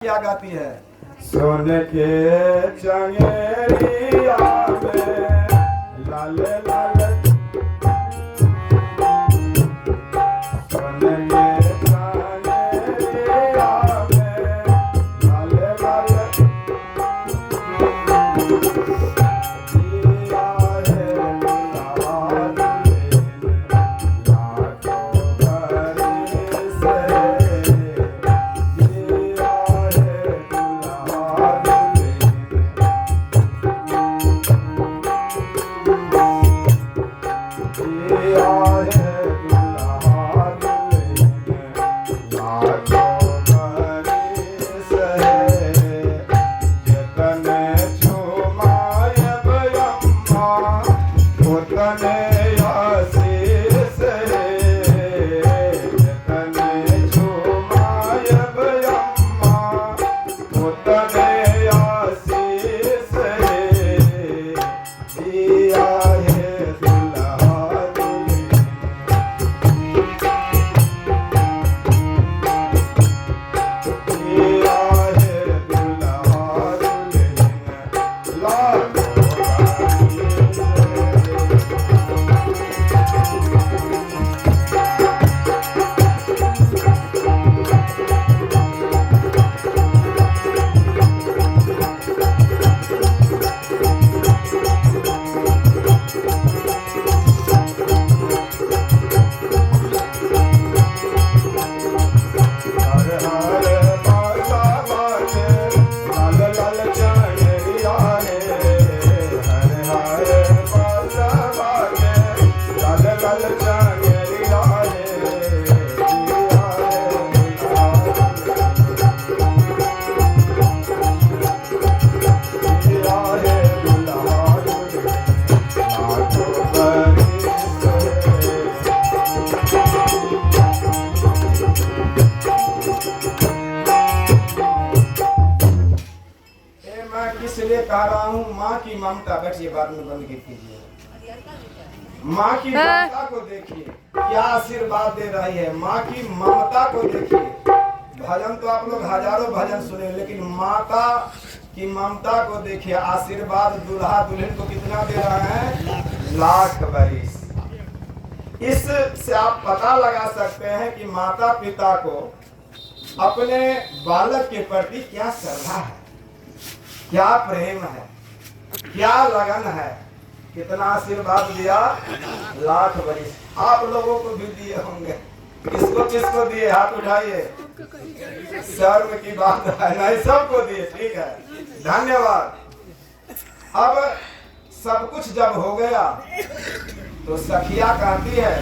क्या गाती है? सोन के चंगेरिया में लाल लाल सोन के चंगेरिया में लाल लाल दिया है लाल लाखों भरी से दिया इसलिए कह रहा हूँ माँ की ममता। बैठिए, बाद में बंद कीजिए। माँ की ममता को देखिए, क्या आशीर्वाद दे रही है। माँ की ममता को देखिए। भजन तो आप लोग हजारों भजन सुने, लेकिन माता की ममता को देखिए। आशीर्वाद दूल्हा दुल्हन को कितना दे रहा है? लाख बरिस। इससे आप पता लगा सकते हैं कि माता पिता को अपने बालक के प्रति क्या श्रद्धा है, क्या प्रेम है, क्या लगन है। कितना आशीर्वाद दिया? लाख बरिस। आप लोगों को भी दिए होंगे। किसको किसको दिए? हाथ उठाइए। शर्म की बात है नहीं, सबको दिए। ठीक है, धन्यवाद। अब सब कुछ जब हो गया तो सखिया कहती है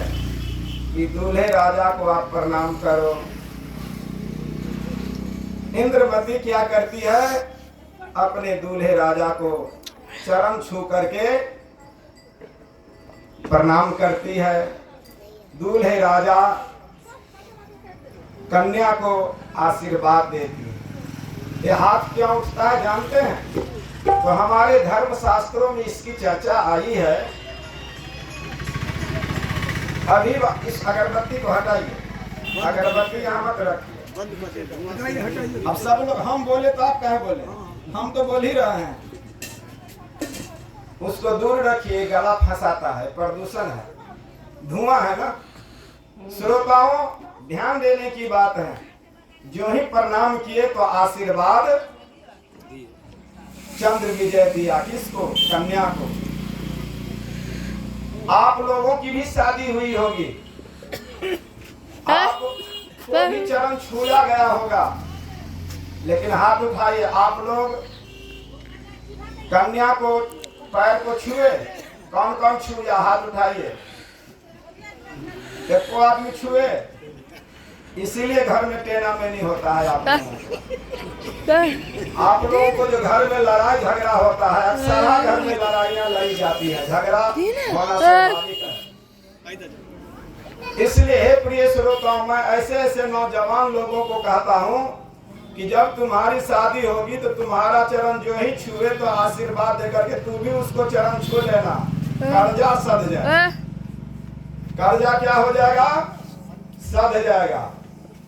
कि दूल्हे राजा को आप प्रणाम करो। इंद्रमती क्या करती है? अपने दूल्हे राजा को चरण छू करके प्रणाम करती है। दूल्हे राजा कन्या को आशीर्वाद देती है। ये हाथ क्यों उठता है जानते हैं? तो हमारे धर्म शास्त्रों में इसकी चर्चा आई है। अभी इस अगरबत्ती को हटाइए। अगरबत्ती यहाँ मत रखिए। अब सब लोग हम बोले तो आप कहे बोले? हम तो बोल ही रहे हैं। उसको दूर रखिए, गला फंसाता है, प्रदूषण है, धुआं है ना। श्रोताओं, ध्यान देने की बात है। जो ही प्रणाम किए तो आशीर्वाद चंद्र विजय दिया। किसको? कन्या को। आप लोगों की भी शादी हुई होगी, आपको भी चरण छूया गया होगा, लेकिन हाथ उठाइए। आप लोग कन्या को पैर को छुए? कौन कौन छुआ? हाथ उठाइए। देखो आदमी छुए, इसीलिए घर में टेना में नहीं होता है। आप लोगों को जो घर में लड़ाई झगड़ा होता है, अक्सर घर में लड़ाइयाँ लड़ी जाती है, झगड़ा होना स्वाभाविक है। इसलिए हे प्रिय श्रोताओं, मैं ऐसे ऐसे नौजवान लोगों को कहता हूँ कि जब तुम्हारी शादी होगी तो तुम्हारा चरण जो ही छुए तो आशीर्वाद देकर के तू भी उसको चरण छू लेना। कर्जा सध जाए। कर्जा क्या हो जाएगा? सध जाएगा।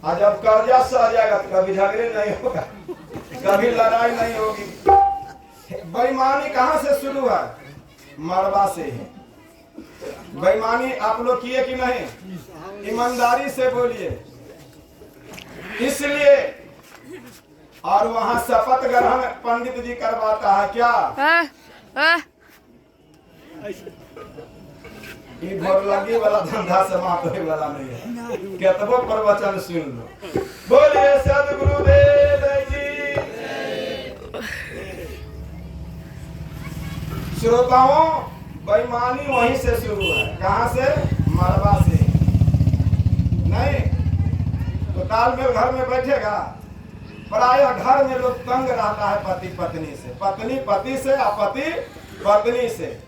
और जब कर्जा सध जाएगा तो कभी झगड़े नहीं होगा। कभी लड़ाई नहीं होगी। बेईमानी कहाँ से शुरू है? मड़वा से है। बेईमानी आप लोग किए कि नहीं? ईमानदारी से बोलिए। इसलिए और वहां शपथ ग्रहण पंडित जी करवाता है क्या? ये भोरलगी वाला धंधा समाप्त होने वाला नहीं है। केतबो प्रवचन सुन लो। बोलिए सदगुरुदेव जी। श्रोताओं, बेईमानी वहीं से शुरू है। कहाँ से? मड़वा से। नहीं तो तालमेल घर में बैठेगा। प्राय घर में लोग तंग रहता है पति पत्नी से, पत्नी पति से, पति पत्नी से।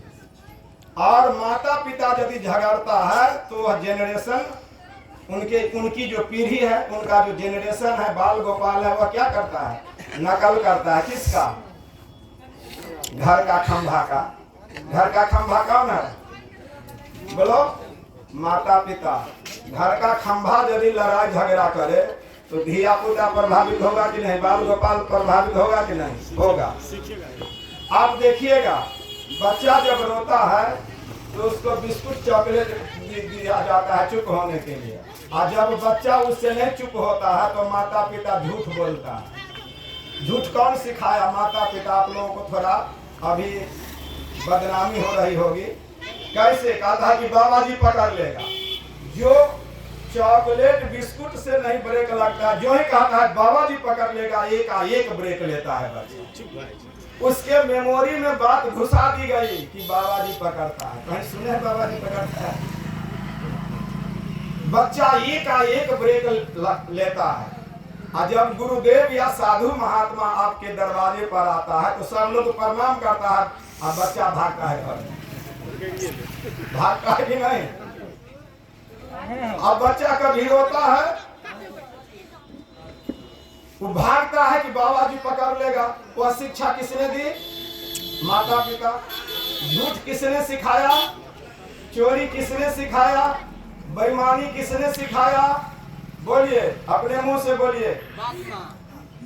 और माता पिता यदि झगड़ता है तो वह जेनरेशन उनकी जो पीढ़ी है, उनका जो जेनरेशन है, बाल गोपाल है, वह क्या करता है? नकल करता है। किसका? घर का खंभा का। घर का खंभा कौन है? बोलो। माता पिता। घर का खंभा यदि लड़ाई झगड़ा करे तो धिया पुता प्रभावित होगा कि नहीं? बाल गोपाल प्रभावित होगा कि नहीं? होगा। आप देखिएगा, बच्चा जब रोता है तो उसको बिस्कुट चॉकलेट दिया जाता है चुप होने के लिए। और जब बच्चा उससे नहीं चुप होता है तो माता पिता झूठ बोलता है। झूठ कौन सिखाया? माता पिता। आप लोगों को थोड़ा अभी बदनामी हो रही होगी। कैसे? कहा था कि बाबा जी पकड़ लेगा। जो चॉकलेट बिस्कुट से नहीं ब्रेक लगता, जो ही कहता है बाबा जी पकड़ लेगा, एक ब्रेक लेता है बच्चा। उसके मेमोरी में बात घुसा दी गई कि बाबा जी पकड़ता है। कहीं सुने बाबा जी पकड़ता है? बच्चा एक ब्रेक लेता है। और जब गुरुदेव या साधु महात्मा आपके दरवाजे पर आता है तो सब लोग प्रणाम करता है और बच्चा भागता है घर में। भागता है कि नहीं? अब बच्चा कभी रोता है, वो भागता है कि बाबा जी पकड़ लेगा। वह शिक्षा किसने दी? माता पिता। झूठ किसने सिखाया? चोरी किसने सिखाया? बेईमानी किसने सिखाया? बोलिए, अपने मुंह से बोलिए।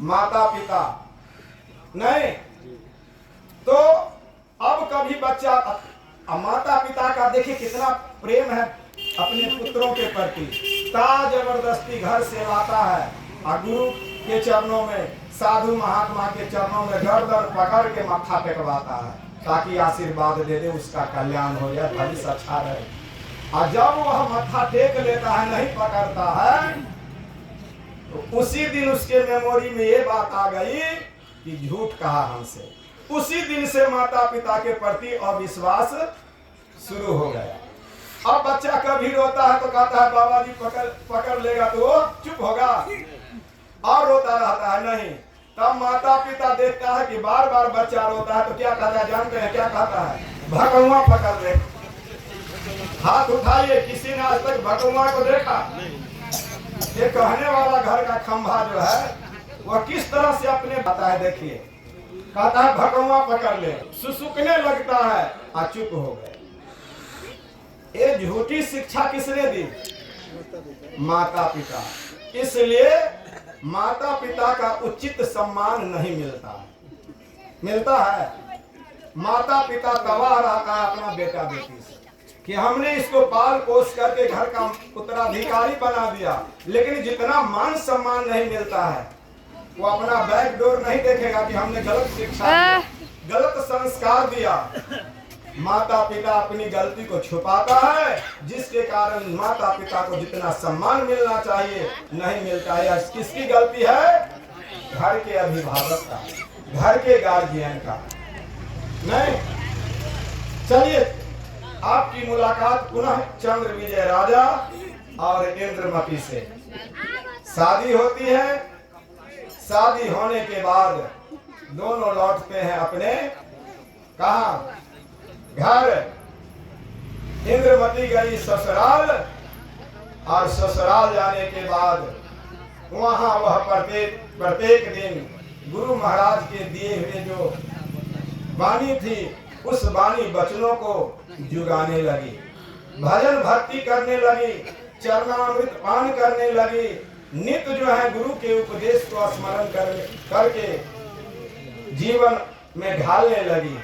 माता पिता। नहीं तो अब कभी बच्चा माता पिता का देखिए कितना प्रेम है अपने पुत्रों के प्रति। जबरदस्ती घर से लाता है और गुरु के चरणों में, साधु महात्मा के चरणों में गर्दन पकड़ के माथा टेकवाता है ताकि आशीर्वाद दे दे, उसका कल्याण हो जाए, भविष्य अच्छा रहे। और जब वह माथा टेक लेता है, नहीं पकड़ता है, तो उसी दिन उसके मेमोरी में ये बात आ गई कि झूठ कहा हमसे। उसी दिन से माता पिता के प्रति अविश्वास शुरू हो गया। अब बच्चा कभी रोता है तो कहता है बाबा जी पकड़ लेगा, तो वो चुप होगा और रोता रहता है। नहीं, तब माता पिता देखता है कि बार बार बच्चा रोता है तो क्या कहता है? जानते हैं क्या कहता है? भगवान पकड़ ले। हाथ उठाइए, किसी ने आज तक भगवान को देखा? ये कहने वाला घर का खंभा जो है वह किस तरह से अपने बताता है। देखिए, कहता है भगवान पकड़ ले, सुसुकने लगता है और चुप हो गए। ये झूठी शिक्षा किसने दी? माता पिता। इसलिए माता पिता का उचित सम्मान नहीं मिलता है। मिलता है? माता पिता तबाह रहता है अपना बेटा बेटी से कि हमने इसको पाल पोस करके घर का उत्तराधिकारी बना दिया, लेकिन जितना मान सम्मान नहीं मिलता है, वो अपना बैक डोर नहीं देखेगा कि हमने गलत शिक्षा दिया, गलत संस्कार दिया। माता पिता अपनी गलती को छुपाता है, जिसके कारण माता पिता को जितना सम्मान मिलना चाहिए नहीं मिलता है। किसकी गलती है? घर के अभिभावक का, घर के गार्जियन का। नहीं, चलिए आपकी मुलाकात पुनः चंद्र विजय राजा और इंद्रमती से। शादी होती है, शादी होने के बाद दोनों लौटते हैं अपने कहाँ? घर। इंद्रमती गई ससुराल और ससुराल जाने के बाद वहां वह प्रत्येक दिन गुरु महाराज के दिए हुए जो वाणी थी, उस वाणी वचनों को जुगाने लगी, भजन भक्ति करने लगी, चरणामृत पान करने लगी नित्य जो है गुरु के उपदेश को स्मरण करके जीवन में ढालने लगी।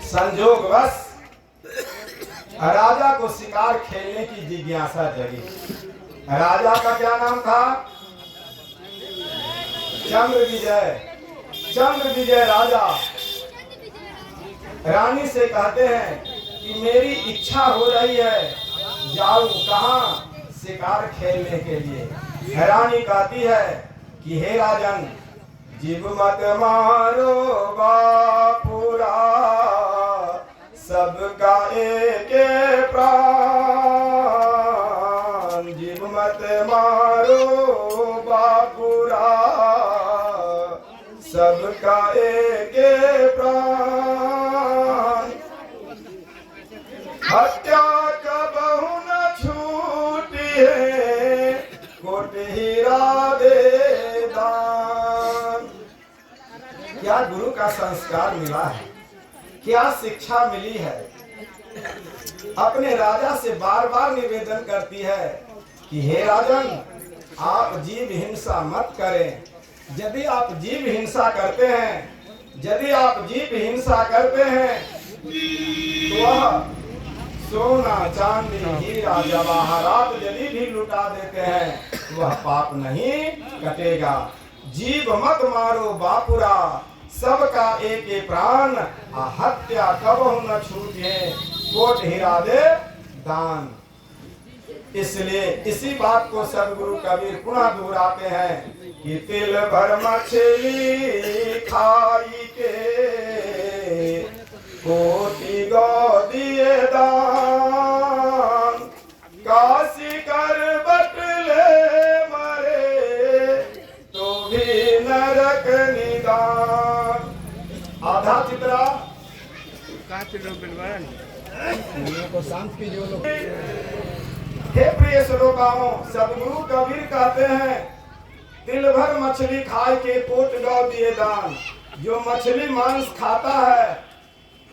संजोगवश राजा को शिकार खेलने की जिज्ञासा जगी। राजा का क्या नाम था? चंद्रविजय। चंद्रविजय राजा रानी से कहते हैं कि मेरी इच्छा हो रही है, जाऊं कहाँ? शिकार खेलने के लिए। रानी कहती है कि हे राजन, जीव मत मारो बापुरा, सबका एक प्राण। जीव मत मारो बापुरा, सबका एक प्राण। हत्या कबहु न छूटी है, कोट हीरा दे दान। क्या गुरु का संस्कार मिला है? क्या शिक्षा मिली है? अपने राजा से बार बार निवेदन करती है कि हे राजन, आप जीव हिंसा मत करें। यदि आप जीव हिंसा करते हैं, यदि आप जीव हिंसा करते हैं तो वह सोना चांदी हीरा जवाहरात यदि भी लुटा देते हैं वह पाप नहीं कटेगा। जीव मत मारो बापुरा, सबका एक प्राण। हत्या कबहु न छूटे, कोट हीरा दे दान। इसलिए इसी बात को सदगुरु कबीर पुनः दोहराते हैं कि तिल भर मछली खाई के, कोटि गौ दिए दान। काशी कर बटले मरे, तो भी नरक निदान। आधा चित्रा को शांत की जो लोग। हे प्रिय श्रोताओं, सदगुरु कबीर कहते हैं तिल भर मछली खाए के कोट गौ दिए दान। जो मछली मांस खाता है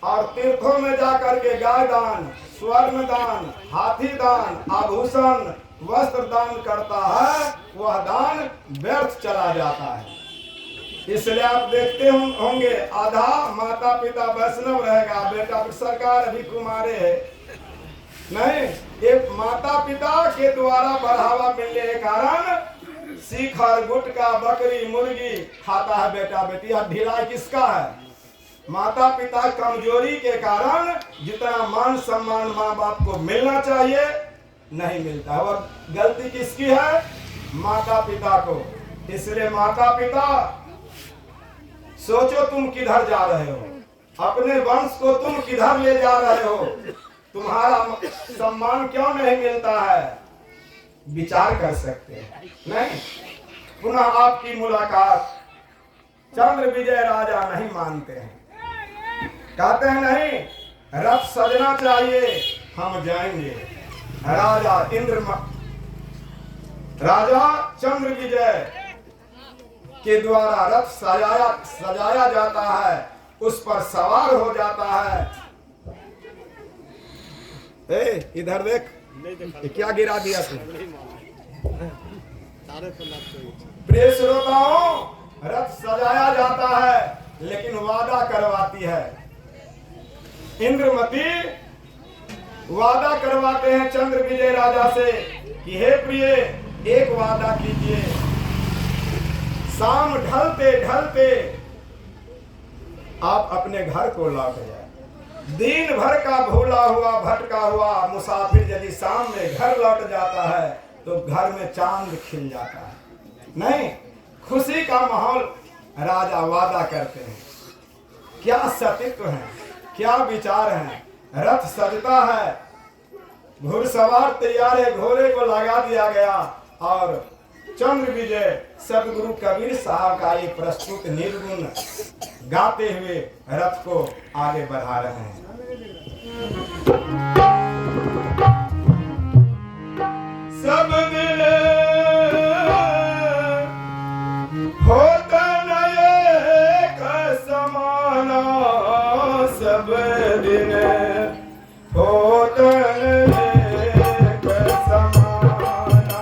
और तीर्थों में जाकर के गाय दान, स्वर्ण दान, हाथी दान, आभूषण, वस्त्र दान करता है, वह दान व्यर्थ चला जाता है। इसलिए आप देखते होंगे आधा माता पिता वैष्णव रहेगा, बेटा सरकार अभी कुमारे है नहीं। ये माता पिता के द्वारा बढ़ावा मिलने के कारण शिखर गुटका बकरी मुर्गी खाता है बेटा बेटी। अब ढिलाई किसका है? माता पिता कमजोरी के कारण जितना मान सम्मान माँ बाप को मिलना चाहिए नहीं मिलता है। और गलती किसकी है? माता पिता को। इसलिए माता पिता सोचो तुम किधर जा रहे हो, अपने वंश को तुम किधर ले जा रहे हो, तुम्हारा सम्मान क्यों नहीं मिलता है? विचार कर सकते हैं नहीं। पुनः आपकी मुलाकात चंद्रविजय राजा नहीं मानते हैं, कहते हैं नहीं, रथ सजना चाहिए, हम जाएंगे। राजा चंद्रविजय के द्वारा रथ सजाया जाता है, उस पर सवार हो जाता है। इधर देख, क्या गिरा दिया तू? प्रिय श्रोताओं, रथ सजाया जाता है लेकिन वादा करवाती है। इंद्रमती वादा करवाते हैं चंद्रविजय राजा से कि हे प्रिय, एक वादा कीजिए, शाम ढलते ढलते आप अपने घर को लौट जाए। दिन भर का भूला हुआ भटका हुआ मुसाफिर यदि शाम में घर लौट जाता है तो घर में चांद खिल जाता है नहीं। खुशी का माहौल राजा वादा करते हैं। क्या सतीत्व है, क्या विचार है। रथ सजता है, घुड़सवार तैयार है, घोड़े को लगा दिया गया और चंद्रविजय सदगुरु कबीर साहब का ये प्रस्तुत निर्गुण गाते हुए रथ को आगे बढ़ा रहे हैं। सब दिल होता एक समाना, सब दिन होता एक समाना।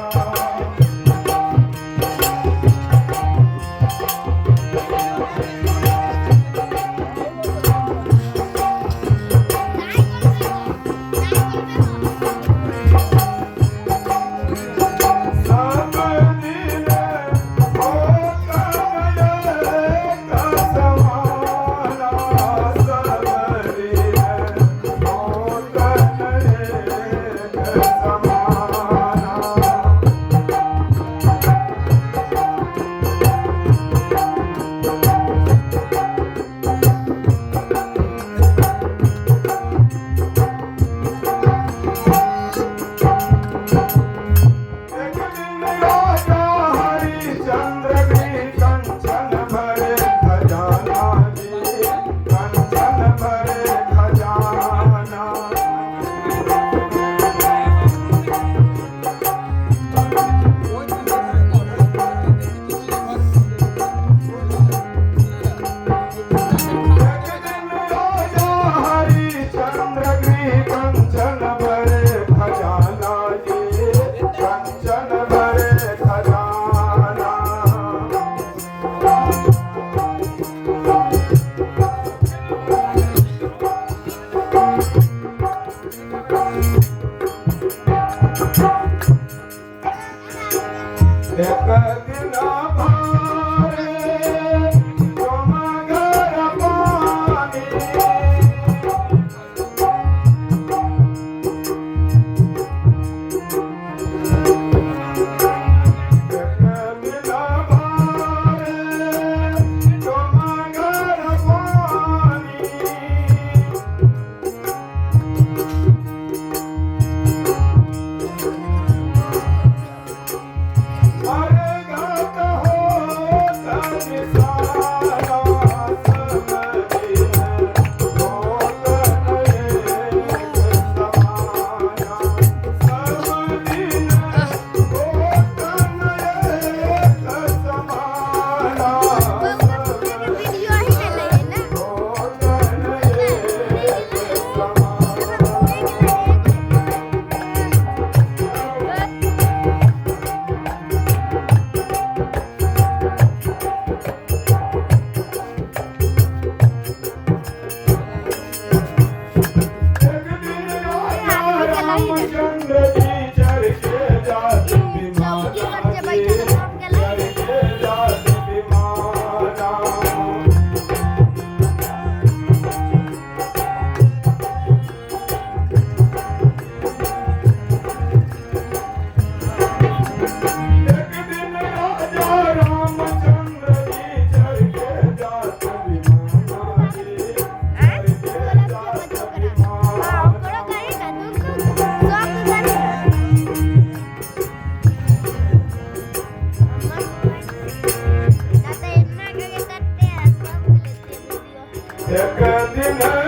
एक दिन